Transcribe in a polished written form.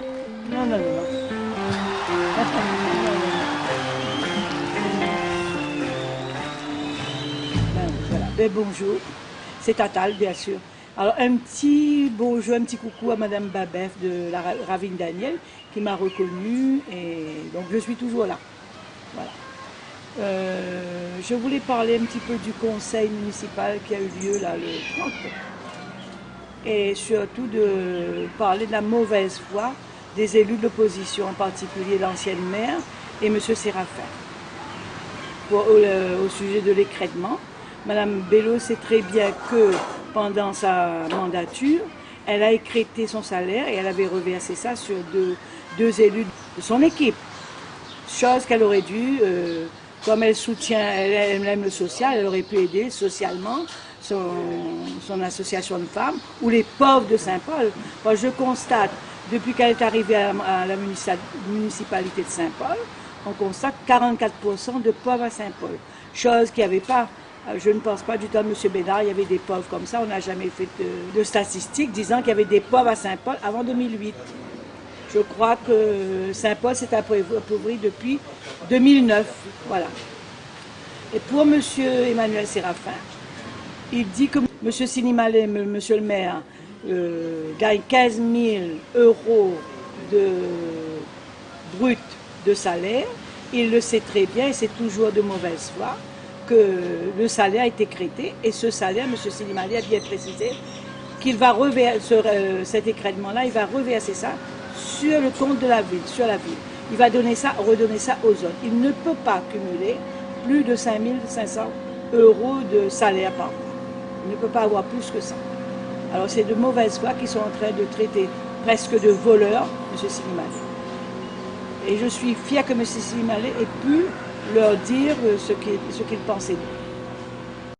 Non, non, non, non. Ben, voilà. Ben, bonjour. C'est Tatal, bien sûr. Alors, un petit bonjour, un petit coucou à Madame Babef de la Ravine Daniel, qui m'a reconnue, et donc je suis toujours là. Voilà. Je voulais parler un petit peu du conseil municipal qui a eu lieu là le 30, et surtout de parler de la mauvaise foi des élus de l'opposition, en particulier l'ancienne maire et M. Séraphin. Au sujet de l'écrêtement, Madame Bello sait très bien que pendant sa mandature, elle a écrêté son salaire et elle avait reversé ça sur deux élus de son équipe. Chose qu'elle aurait dû, comme elle soutient, elle aime le social, elle aurait pu aider socialement son association de femmes ou les pauvres de Saint-Paul. Moi, je constate, depuis qu'elle est arrivée à la municipalité de Saint-Paul, on constate 44% de pauvres à Saint-Paul. Chose qu'il n'y avait pas, je ne pense pas du temps de M. Bédard, il y avait des pauvres comme ça. On n'a jamais fait de statistiques disant qu'il y avait des pauvres à Saint-Paul avant 2008. Je crois que Saint-Paul s'est appauvri depuis 2009. Voilà. Et pour M. Emmanuel Séraphin, il dit que M. Sinimalé, M. le maire, gagne 15 000 euros de brut de salaire. Il le sait très bien et c'est toujours de mauvaise foi que le salaire a été crété. Et ce salaire, M. Sinimalé a bien précisé qu'il va reverser cet écrêtement-là, il va reverser ça sur le compte de la ville, sur la ville. Il va donner ça, redonner ça aux autres. Il ne peut pas cumuler plus de 5 500 euros de salaire par mois. Il ne peut pas avoir plus que ça. Alors c'est de mauvaise foi qu'ils sont en train de traiter presque de voleurs M. Sinimalé. Et je suis fière que M. Sinimalé ait pu leur dire ce qu'il pensait d'eux.